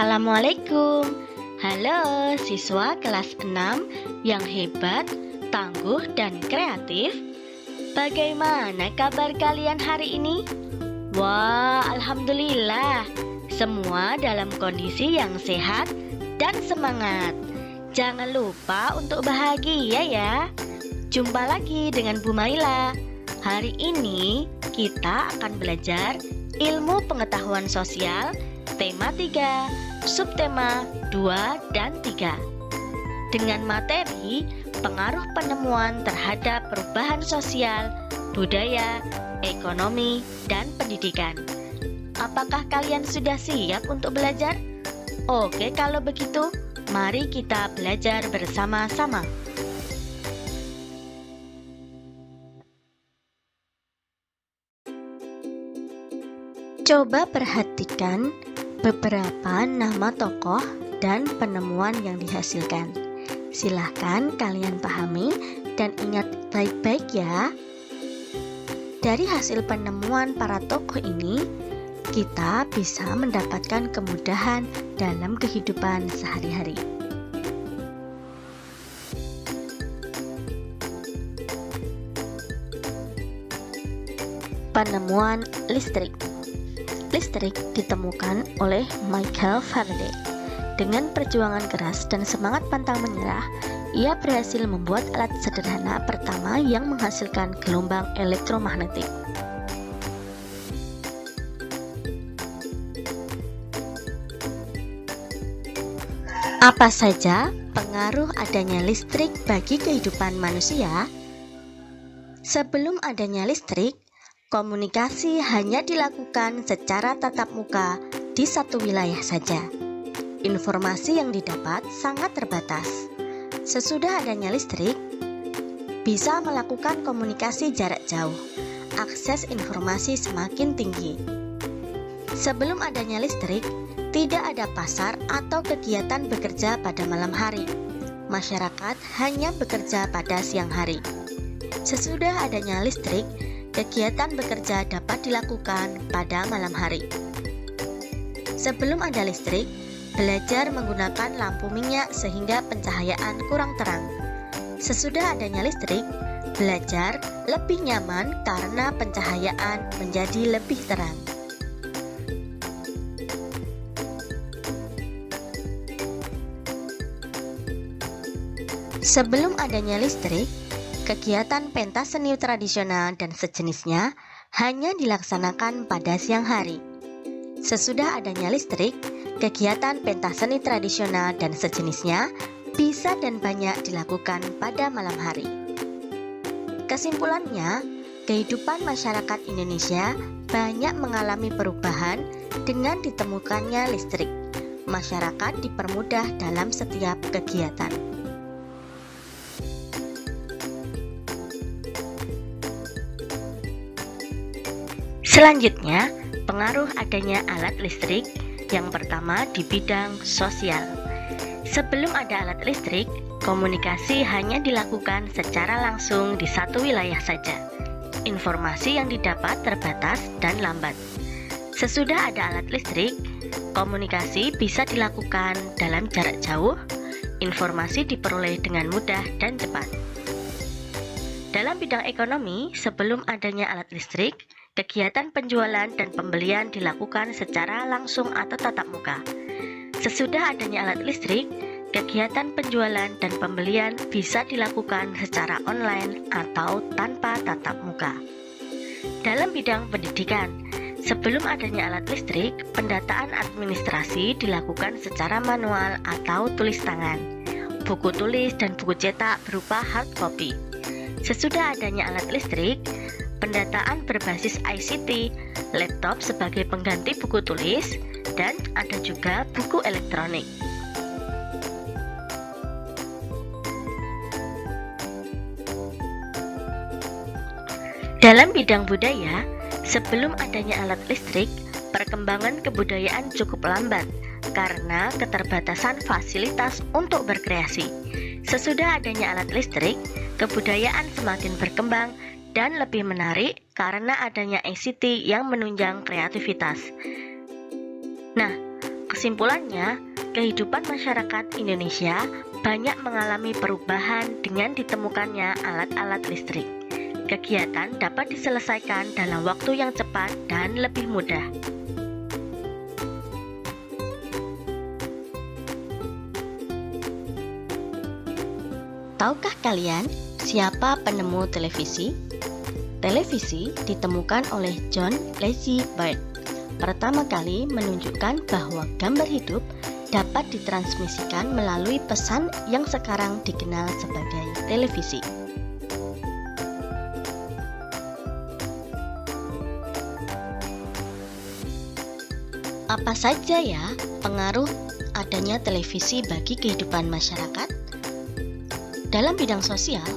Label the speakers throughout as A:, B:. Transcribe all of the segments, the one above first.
A: Assalamualaikum. Halo siswa kelas 6 yang hebat, tangguh, dan kreatif. Bagaimana kabar kalian hari ini? Wah, alhamdulillah. Semua dalam kondisi yang sehat dan semangat. Jangan lupa untuk bahagia ya. Jumpa lagi dengan Bu Maila. Hari ini kita akan belajar ilmu pengetahuan sosial tema 3, subtema 2 dan 3. Dengan materi pengaruh penemuan terhadap perubahan sosial, budaya, ekonomi, dan pendidikan. Apakah kalian sudah siap untuk belajar? Oke, kalau begitu, mari kita belajar bersama-sama. Coba perhatikan beberapa nama tokoh dan penemuan yang dihasilkan. Silahkan kalian pahami dan ingat baik-baik ya. Dari hasil penemuan para tokoh ini, kita bisa mendapatkan kemudahan dalam kehidupan sehari-hari. Penemuan listrik. Listrik ditemukan oleh Michael Faraday. Dengan perjuangan keras dan semangat pantang menyerah, ia berhasil membuat alat sederhana pertama yang menghasilkan gelombang elektromagnetik. Apa saja pengaruh adanya listrik bagi kehidupan manusia? Sebelum adanya listrik, komunikasi hanya dilakukan secara tatap muka di satu wilayah saja. Informasi yang didapat sangat terbatas. Sesudah adanya listrik, bisa melakukan komunikasi jarak jauh. Akses informasi semakin tinggi. Sebelum adanya listrik, tidak ada pasar atau kegiatan bekerja pada malam hari. Masyarakat hanya bekerja pada siang hari. Sesudah adanya listrik, kegiatan bekerja dapat dilakukan pada malam hari. Sebelum ada listrik, belajar menggunakan lampu minyak sehingga pencahayaan kurang terang. Sesudah adanya listrik, belajar lebih nyaman karena pencahayaan menjadi lebih terang. Sebelum adanya listrik, kegiatan pentas seni tradisional dan sejenisnya hanya dilaksanakan pada siang hari. Sesudah adanya listrik, kegiatan pentas seni tradisional dan sejenisnya bisa dan banyak dilakukan pada malam hari. Kesimpulannya, kehidupan masyarakat Indonesia banyak mengalami perubahan dengan ditemukannya listrik. Masyarakat dipermudah dalam setiap kegiatan. Selanjutnya, pengaruh adanya alat listrik. Yang pertama di bidang sosial. Sebelum ada alat listrik, komunikasi hanya dilakukan secara langsung di satu wilayah saja. Informasi yang didapat terbatas dan lambat. Sesudah ada alat listrik, komunikasi bisa dilakukan dalam jarak jauh. Informasi diperoleh dengan mudah dan cepat. Dalam bidang ekonomi, sebelum adanya alat listrik, kegiatan penjualan dan pembelian dilakukan secara langsung atau tatap muka. Sesudah adanya alat listrik, kegiatan penjualan dan pembelian bisa dilakukan secara online atau tanpa tatap muka. Dalam bidang pendidikan, sebelum adanya alat listrik, pendataan administrasi dilakukan secara manual atau tulis tangan. Buku tulis dan buku cetak berupa hard copy. Sesudah adanya alat listrik, pendataan berbasis ICT, laptop sebagai pengganti buku tulis, dan ada juga buku elektronik. Dalam bidang budaya, sebelum adanya alat listrik, perkembangan kebudayaan cukup lambat karena keterbatasan fasilitas untuk berkreasi. Sesudah adanya alat listrik, kebudayaan semakin berkembang dan lebih menarik karena adanya ICT yang menunjang kreativitas. Nah, Kesimpulannya, kehidupan masyarakat Indonesia banyak mengalami perubahan dengan ditemukannya alat-alat listrik. Kegiatan dapat diselesaikan dalam waktu yang cepat dan lebih mudah. Tahukah kalian siapa penemu televisi? Televisi ditemukan oleh John Lazy Bird. Pertama kali menunjukkan bahwa gambar hidup dapat ditransmisikan melalui pesan yang sekarang dikenal sebagai televisi. Apa saja ya pengaruh adanya televisi bagi kehidupan masyarakat? Dalam bidang sosial,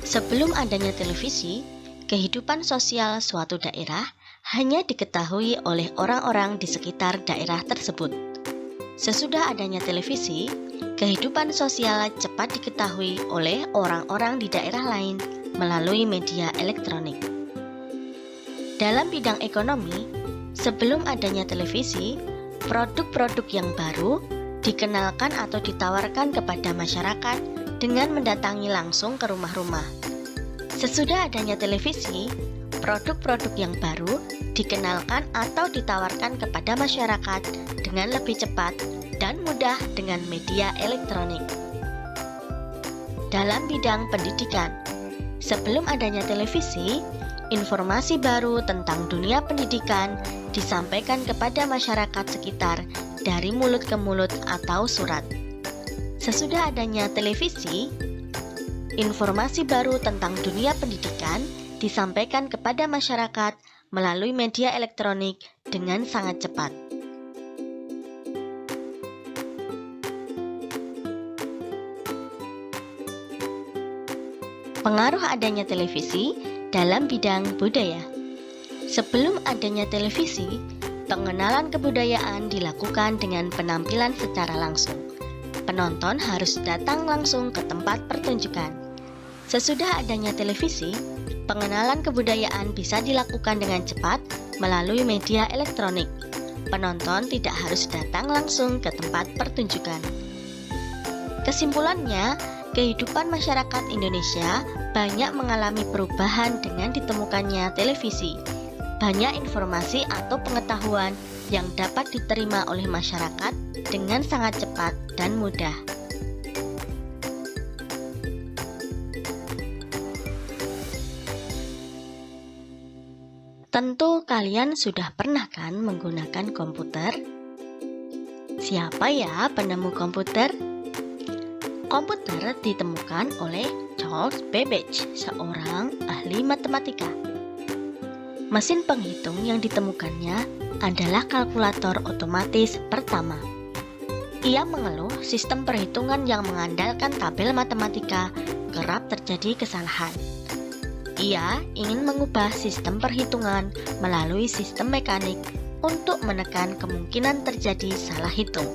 A: sebelum adanya televisi, kehidupan sosial suatu daerah hanya diketahui oleh orang-orang di sekitar daerah tersebut. Sesudah adanya televisi, kehidupan sosial cepat diketahui oleh orang-orang di daerah lain melalui media elektronik. Dalam bidang ekonomi, sebelum adanya televisi, produk-produk yang baru dikenalkan atau ditawarkan kepada masyarakat dengan mendatangi langsung ke rumah-rumah. Sesudah adanya televisi, produk-produk yang baru dikenalkan atau ditawarkan kepada masyarakat dengan lebih cepat dan mudah dengan media elektronik. Dalam bidang pendidikan, sebelum adanya televisi, informasi baru tentang dunia pendidikan disampaikan kepada masyarakat sekitar dari mulut ke mulut atau surat. Sesudah adanya televisi, informasi baru tentang dunia pendidikan disampaikan kepada masyarakat melalui media elektronik dengan sangat cepat. Pengaruh adanya televisi dalam bidang budaya. Sebelum adanya televisi, pengenalan kebudayaan dilakukan dengan penampilan secara langsung. Penonton harus datang langsung ke tempat pertunjukan. Sesudah adanya televisi, pengenalan kebudayaan bisa dilakukan dengan cepat melalui media elektronik. Penonton tidak harus datang langsung ke tempat pertunjukan. Kesimpulannya, kehidupan masyarakat Indonesia banyak mengalami perubahan dengan ditemukannya televisi. Banyak informasi atau pengetahuan yang dapat diterima oleh masyarakat dengan sangat cepat dan mudah. Tentu kalian sudah pernah kan menggunakan komputer? Siapa ya penemu komputer? Komputer ditemukan oleh Charles Babbage, seorang ahli matematika. Mesin penghitung yang ditemukannya adalah kalkulator otomatis pertama. Ia mengeluh sistem perhitungan yang mengandalkan tabel matematika kerap terjadi kesalahan. Ia ingin mengubah sistem perhitungan melalui sistem mekanik untuk menekan kemungkinan terjadi salah hitung.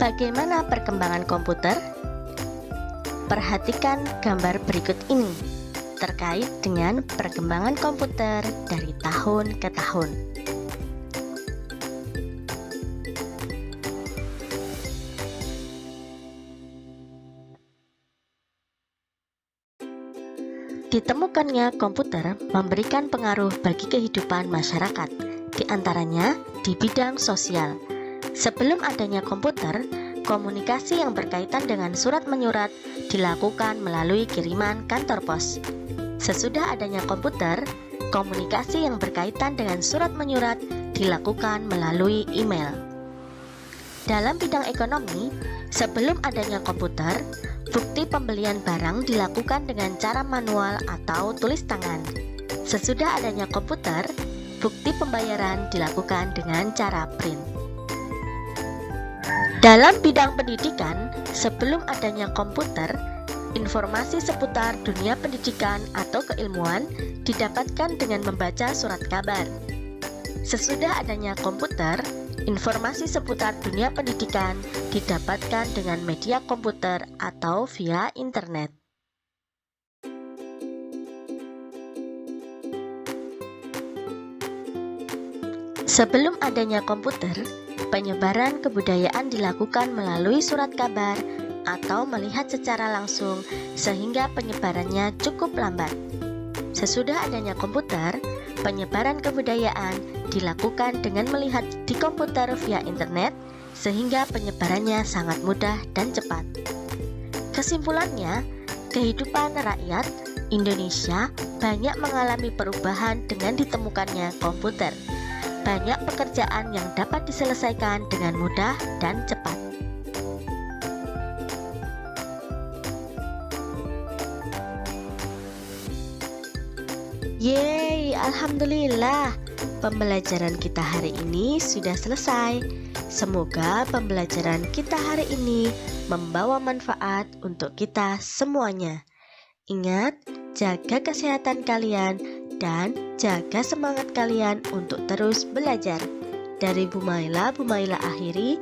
A: Bagaimana perkembangan komputer? Perhatikan gambar berikut ini terkait dengan perkembangan komputer dari tahun ke tahun. Ditemukannya komputer memberikan pengaruh bagi kehidupan masyarakat, di antaranya di bidang sosial. Sebelum adanya komputer, komunikasi yang berkaitan dengan surat menyurat dilakukan melalui kiriman kantor pos. Sesudah adanya komputer, komunikasi yang berkaitan dengan surat menyurat dilakukan melalui email. Dalam bidang ekonomi, sebelum adanya komputer, bukti pembelian barang dilakukan dengan cara manual atau tulis tangan. Sesudah adanya komputer, bukti pembayaran dilakukan dengan cara print. Dalam bidang pendidikan, sebelum adanya komputer, informasi seputar dunia pendidikan atau keilmuan didapatkan dengan membaca surat kabar. Sesudah adanya komputer, informasi seputar dunia pendidikan didapatkan dengan media komputer atau via internet. Sebelum adanya komputer, penyebaran kebudayaan dilakukan melalui surat kabar atau melihat secara langsung sehingga penyebarannya cukup lambat. Sesudah adanya komputer, penyebaran kebudayaan dilakukan dengan melihat di komputer via internet sehingga penyebarannya sangat mudah dan cepat. Kesimpulannya, kehidupan rakyat Indonesia banyak mengalami perubahan dengan ditemukannya komputer. Banyak pekerjaan yang dapat diselesaikan dengan mudah dan cepat. Yeay, alhamdulillah. Pembelajaran kita hari ini sudah selesai. Semoga pembelajaran kita hari ini membawa manfaat untuk kita semuanya. Ingat, jaga kesehatan kalian dan jaga semangat kalian untuk terus belajar. Dari Bu Maila akhiri.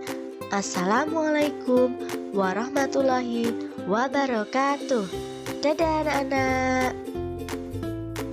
A: Assalamualaikum warahmatullahi wabarakatuh. Dadah anak-anak.